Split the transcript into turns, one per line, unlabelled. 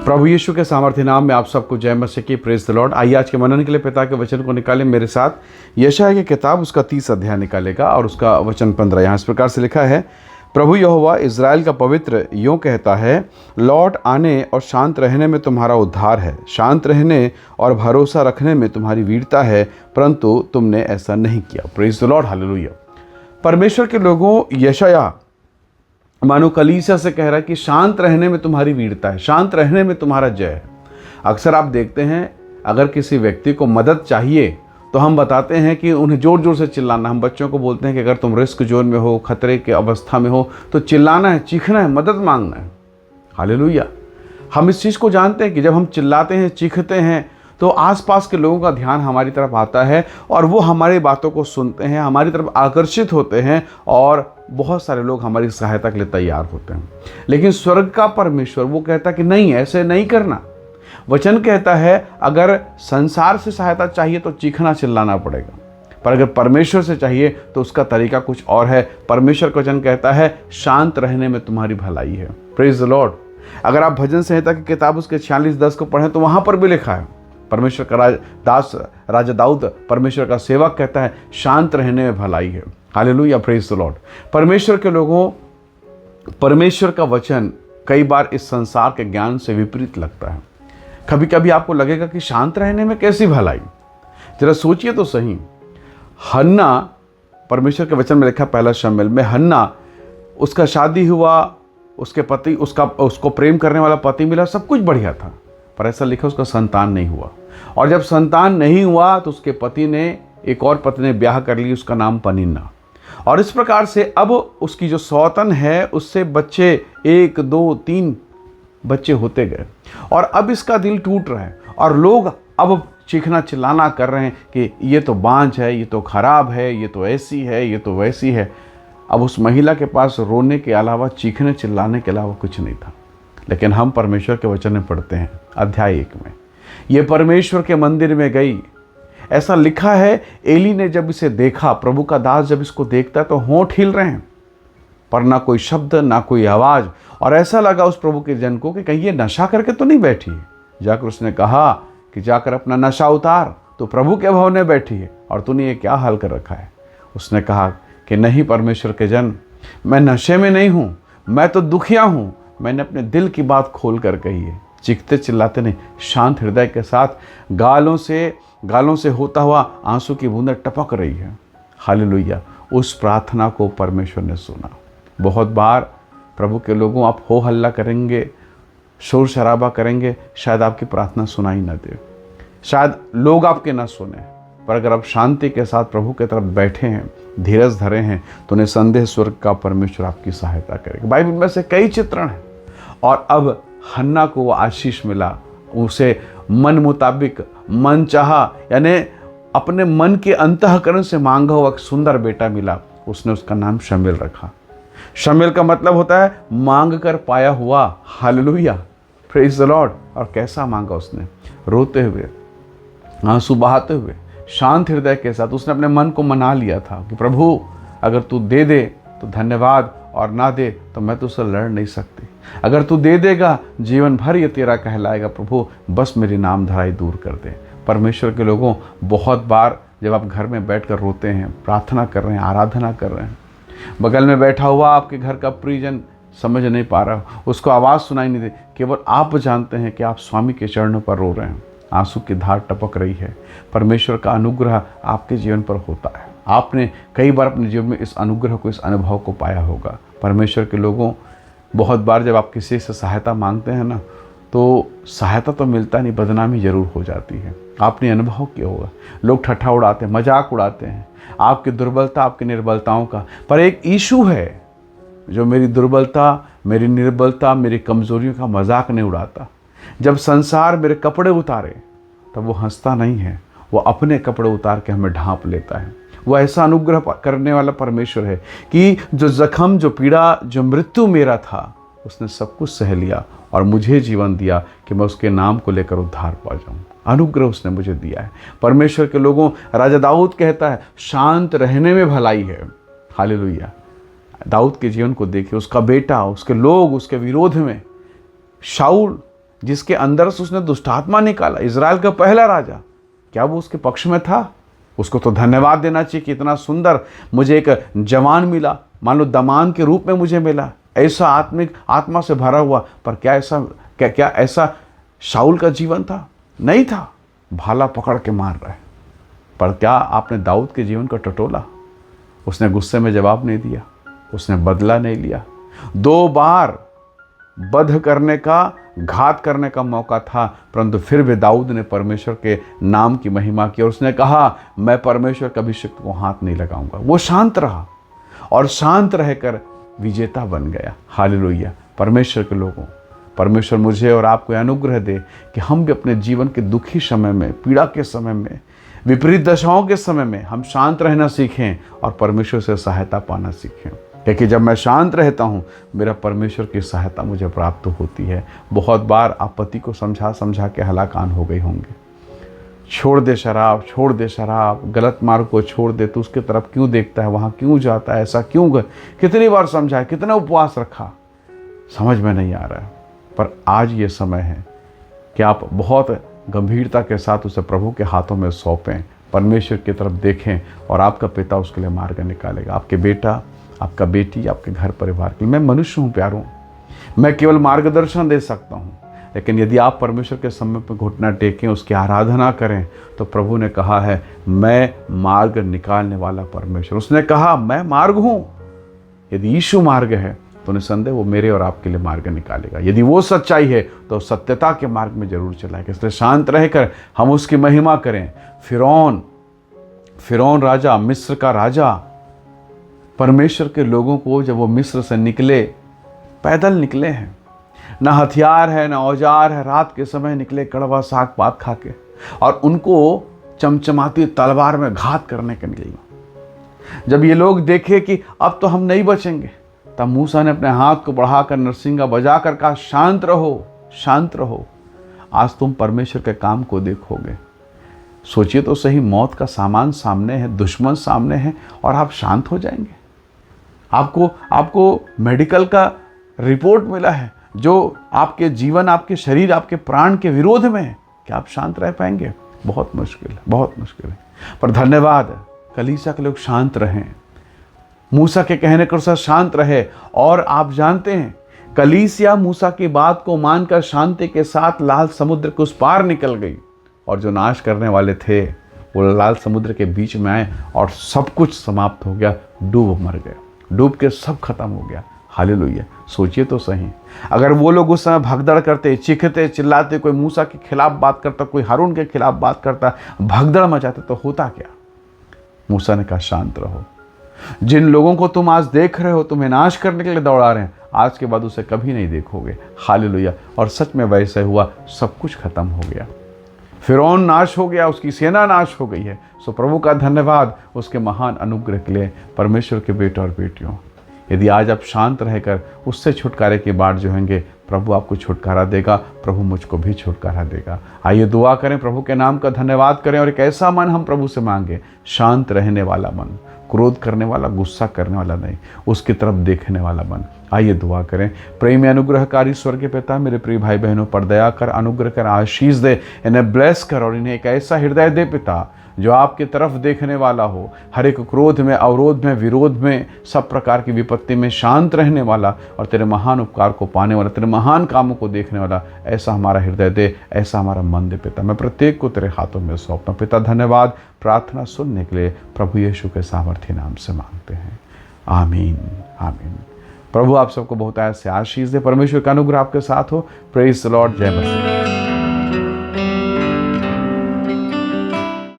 प्रभु यीशु के सामर्थ्य नाम में आप सबको जय मसीह की। Praise the Lord. आइए आज के मनन के लिए पिता के वचन को निकालें मेरे साथ। यशायाह की किताब उसका 30 अध्याय निकालेगा और उसका वचन 15। यहाँ इस प्रकार से लिखा है, प्रभु यहोवा इज़राइल का पवित्र यूँ कहता है, लौट आने और शांत रहने में तुम्हारा उद्धार है, शांत रहने और भरोसा रखने में तुम्हारी वीरता है, परंतु तुमने ऐसा नहीं किया। Praise the Lord, hallelujah. परमेश्वर के लोगों, यशायाह मानो कलीसिया से कह रहा है कि शांत रहने में तुम्हारी वीरता है, शांत रहने में तुम्हारा जय है। अक्सर आप देखते हैं, अगर किसी व्यक्ति को मदद चाहिए तो हम बताते हैं कि उन्हें ज़ोर ज़ोर से चिल्लाना। हम बच्चों को बोलते हैं कि अगर तुम रिस्क जोन में हो, खतरे के अवस्था में हो, तो चिल्लाना है, चीखना है, मदद मांगना है। हालेलुया। हम इस चीज़ को जानते हैं कि जब हम चिल्लाते हैं, चीखते हैं, तो आसपास के लोगों का ध्यान हमारी तरफ आता है और वो हमारी बातों को सुनते हैं, हमारी तरफ आकर्षित होते हैं और बहुत सारे लोग हमारी सहायता के लिए तैयार होते हैं। लेकिन स्वर्ग का परमेश्वर वो कहता है कि नहीं, ऐसे नहीं करना। वचन कहता है अगर संसार से सहायता चाहिए तो चीखना चिल्लाना पड़ेगा, पर अगर परमेश्वर से चाहिए तो उसका तरीका कुछ और है। परमेश्वर का वचन कहता है शांत रहने में तुम्हारी भलाई है। Praise the Lord. अगर आप भजन संहिता की किताब उसके 46:10 को पढ़ें तो वहाँ पर भी लिखा है, परमेश्वर का राजा दाऊद परमेश्वर का सेवक कहता है शांत रहने में भलाई है। Hallelujah, praise the Lord. परमेश्वर के लोगों, परमेश्वर का वचन कई बार इस संसार के ज्ञान से विपरीत लगता है। कभी कभी आपको लगेगा कि शांत रहने में कैसी भलाई। जरा सोचिए तो सही। हन्ना, परमेश्वर के वचन में लिखा पहला शमूएल में, हन्ना, उसका शादी हुआ, उसके पति, उसको प्रेम करने वाला पति मिला, सब कुछ बढ़िया था, पर ऐसा लिखा उसका संतान नहीं हुआ। और जब संतान नहीं हुआ तो उसके पति ने एक और पत्नी ने ब्याह कर ली, उसका नाम पनिन्ना। और इस प्रकार से अब उसकी जो सौतन है उससे बच्चे 1, 2, 3 बच्चे होते गए और अब इसका दिल टूट रहा है और लोग अब चीखना चिल्लाना कर रहे हैं कि ये तो बांझ है, ये तो खराब है, ये तो ऐसी है, ये तो वैसी है। अब उस महिला के पास रोने के अलावा, चीखने चिल्लाने के अलावा कुछ नहीं था। लेकिन हम परमेश्वर के वचन में पढ़ते हैं अध्याय 1 में, ये परमेश्वर के मंदिर में गई। ऐसा लिखा है, एली ने जब इसे देखा, प्रभु का दास जब इसको देखता है तो होंठ हिल रहे हैं, पर ना कोई शब्द, ना कोई आवाज़। और ऐसा लगा उस प्रभु के जन को कि कहीं ये नशा करके तो नहीं बैठी है। जाकर उसने कहा कि जाकर अपना नशा उतार, तो प्रभु के भवन में बैठी है और तूने ये क्या हाल कर रखा है। उसने कहा कि नहीं परमेश्वर के जन, मैं नशे में नहीं हूँ, मैं तो दुखिया हूँ, मैंने अपने दिल की बात खोल कर कही है। चीखते चिल्लाते नहीं, शांत हृदय के साथ गालों से होता हुआ आंसू की बूंदें टपक रही है। हालेलुया। उस प्रार्थना को परमेश्वर ने सुना। बहुत बार प्रभु के लोगों, आप हो हल्ला करेंगे, शोर शराबा करेंगे, शायद आपकी प्रार्थना सुनाई न दे, शायद लोग आपके ना सुने, पर अगर आप शांति के साथ प्रभु के तरफ बैठे हैं, धीरज धरे हैं, तो निसंदेह स्वर्ग का परमेश्वर आपकी सहायता करेगा। बाइबल में से कई चित्रण हैं और अब हन्ना को वो आशीष मिला, उसे मन मुताबिक, मन चाहा, यानी अपने मन के अंतःकरण से मांगा हुआ एक सुंदर बेटा मिला। उसने उसका नाम शमूएल रखा। शमूएल का मतलब होता है मांग कर पाया हुआ। Hallelujah, praise the Lord. और कैसा मांगा उसने, रोते हुए, आंसू बहाते हुए, शांत हृदय के साथ उसने अपने मन को मना लिया था कि प्रभु अगर तू दे दे तो धन्यवाद, और ना दे तो मैं तुझसे लड़ नहीं सकती। अगर तू दे देगा जीवन भर ये तेरा कहलाएगा, प्रभु बस मेरी नाम धराई दूर कर दे। परमेश्वर के लोगों, बहुत बार जब आप घर में बैठकर रोते हैं, प्रार्थना कर रहे हैं, आराधना कर रहे हैं, बगल में बैठा हुआ आपके घर का परिजन समझ नहीं पा रहा, उसको आवाज़ सुनाई नहीं दे, केवल आप जानते हैं कि आप स्वामी के चरणों पर रो रहे हैं, आंसू की धार टपक रही है। परमेश्वर का अनुग्रह आपके जीवन पर होता है। आपने कई बार अपने जीवन में इस अनुग्रह को, इस अनुभव को पाया होगा। परमेश्वर के लोगों, बहुत बार जब आप किसी से सहायता मांगते हैं ना, तो सहायता तो मिलता नहीं, बदनामी जरूर हो जाती है। आपने अनुभव किया होगा, लोग ठट्ठा उड़ाते हैं, मजाक उड़ाते हैं आपकी दुर्बलता, आपकी निर्बलताओं का। पर एक यीशु है जो मेरी दुर्बलता, मेरी निर्बलता, मेरी कमजोरियों का मजाक नहीं उड़ाता। जब संसार मेरे कपड़े उतारे तब वो हंसता नहीं है, वो अपने कपड़े उतार के हमें ढांप लेता है। वो ऐसा अनुग्रह करने वाला परमेश्वर है कि जो जख्म, जो पीड़ा, जो मृत्यु मेरा था, उसने सब कुछ सह लिया और मुझे जीवन दिया कि मैं उसके नाम को लेकर उद्धार पा जाऊं। अनुग्रह उसने मुझे दिया है। परमेश्वर के लोगों, राजा दाऊद कहता है शांत रहने में भलाई है। हालेलुया। दाऊद के जीवन को देखिए, उसका बेटा, उसके लोग उसके विरोध में, शाऊल जिसके अंदर से उसने दुष्टात्मा निकाला, इज़राइल का पहला राजा, क्या वो उसके पक्ष में था? उसको तो धन्यवाद देना चाहिए कि इतना सुंदर मुझे एक जवान मिला, मान लो दमान के रूप में मुझे मिला, ऐसा आत्मिक आत्मा से भरा हुआ। पर क्या ऐसा शाऊल का जीवन था? नहीं था। भाला पकड़ के मार रहा है। पर क्या आपने दाऊद के जीवन को टटोला? उसने गुस्से में जवाब नहीं दिया, उसने बदला नहीं लिया। 2 बार वध करने का, घात करने का मौका था, परंतु फिर भी दाऊद ने परमेश्वर के नाम की महिमा की और उसने कहा, मैं परमेश्वर के अभिषिक्त को हाथ नहीं लगाऊंगा। वो शांत रहा और शांत रहकर विजेता बन गया। हालेलुया। परमेश्वर के लोगों, परमेश्वर मुझे और आपको अनुग्रह दे कि हम भी अपने जीवन के दुखी समय में, पीड़ा के समय में, विपरीत दशाओं के समय में हम शांत रहना सीखें और परमेश्वर से सहायता पाना सीखें। क्योंकि जब मैं शांत रहता हूँ, मेरा परमेश्वर की सहायता मुझे प्राप्त होती है। बहुत बार आप पति को समझा समझा के हलाकान हो गए होंगे। छोड़ दे शराब, छोड़ दे शराब, गलत मार्ग को छोड़ दे, तो उसकी तरफ क्यों देखता है, वहाँ क्यों जाता है, ऐसा क्यों? कितनी बार समझाया, कितना उपवास रखा, समझ में नहीं आ रहा है। पर आज ये समय है कि आप बहुत गंभीरता के साथ उसे प्रभु के हाथों में सौंपें, परमेश्वर की तरफ देखें और आपका पिता उसके लिए मार्ग निकालेगा। आपके बेटा, आपका बेटी, आपके घर परिवार के लिए। मैं मनुष्य हूँ प्यारों, मैं केवल मार्गदर्शन दे सकता हूँ, लेकिन यदि आप परमेश्वर के समय पर घुटना टेकें, उसकी आराधना करें, तो प्रभु ने कहा है, मैं मार्ग निकालने वाला परमेश्वर। उसने कहा, मैं मार्ग हूँ। यदि यीशु मार्ग है तो निसंदेह वो मेरे और आपके लिए मार्ग निकालेगा। यदि वो सच्चाई है तो सत्यता के मार्ग में जरूर चलाएगा। इसलिए शांत रहकर हम उसकी महिमा करें। फिरौन राजा, मिस्र का राजा, परमेश्वर के लोगों को जब वो मिस्र से निकले, पैदल निकले हैं, ना हथियार है, ना औजार है, रात के समय निकले कड़वा साग पात खा के, और उनको चमचमाती तलवार में घात करने के निकले। जब ये लोग देखे कि अब तो हम नहीं बचेंगे, तब मूसा ने अपने हाथ को बढ़ाकर नरसिंगा बजाकर कहा, शांत रहो, शांत रहो, आज तुम परमेश्वर के काम को देखोगे। सोचिए तो सही, मौत का सामान सामने है, दुश्मन सामने है, और आप शांत हो जाएंगे। आपको मेडिकल का रिपोर्ट मिला है जो आपके जीवन, आपके शरीर, आपके प्राण के विरोध में है। क्या आप शांत रह पाएंगे? बहुत मुश्किल है, बहुत मुश्किल है। पर धन्यवाद, कलीसिया के लोग शांत रहें, मूसा के कहने के अनुसार शांत रहे। और आप जानते हैं, कलीसिया मूसा की बात को मानकर शांति के साथ लाल समुद्र के उस पार निकल गई, और जो नाश करने वाले थे वो लाल समुद्र के बीच में आए और सब कुछ समाप्त हो गया, डूब मर गए, डूब के सब खत्म हो गया। हालेलुया। सोचिए तो सही, अगर वो लोग उस समय भगदड़ करते, चीखते, चिल्लाते, कोई मूसा के खिलाफ बात करता, कोई हारून के खिलाफ बात करता, भगदड़ मचाते, तो होता क्या? मूसा ने कहा, शांत रहो। जिन लोगों को तुम आज देख रहे हो, तुम्हें नाश करने के लिए दौड़ा रहे हैं, आज के बाद उसे कभी नहीं देखोगे। हालेलुया। और सच में वैसे हुआ, सब कुछ खत्म हो गया। फिरौन नाश हो गया, उसकी सेना नाश हो गई है। सो प्रभु का धन्यवाद उसके महान अनुग्रह के लिए। परमेश्वर के बेटे और बेटियों, यदि आज आप शांत रहकर उससे छुटकारे की बाट जोहेंगे, प्रभु आपको छुटकारा देगा, प्रभु मुझको भी छुटकारा देगा। आइए दुआ करें, प्रभु के नाम का धन्यवाद करें, और एक ऐसा मन हम प्रभु से मांगे, शांत रहने वाला मन, क्रोध करने वाला, गुस्सा करने वाला नहीं, उसकी तरफ देखने वाला मन। आइए दुआ करें। प्रेमी अनुग्रहकारी स्वर्गीय पिता, मेरे प्रिय भाई बहनों पर दया कर, अनुग्रह कर, आशीष दे, इन्हें ब्लेस कर, और इन्हें एक ऐसा हृदय दे पिता जो आपकी तरफ देखने वाला हो, हर एक क्रोध में, अवरोध में, विरोध में, सब प्रकार की विपत्ति में शांत रहने वाला, और तेरे महान उपकार को पाने वाला, तेरे महान कामों को देखने वाला, ऐसा हमारा हृदय दे, ऐसा हमारा मन दे पिता। मैं प्रत्येक को तेरे हाथों में सौंपता हूं पिता। धन्यवाद। प्रार्थना सुनने के लिए प्रभु यीशु के सामर्थ्य नाम से मांगते हैं, आमीन, आमीन। प्रभु आप सबको बहुत ऐसे आशीष दे। परमेश्वर का अनुग्रह आपके साथ हो। Praise the Lord. जय मसीह।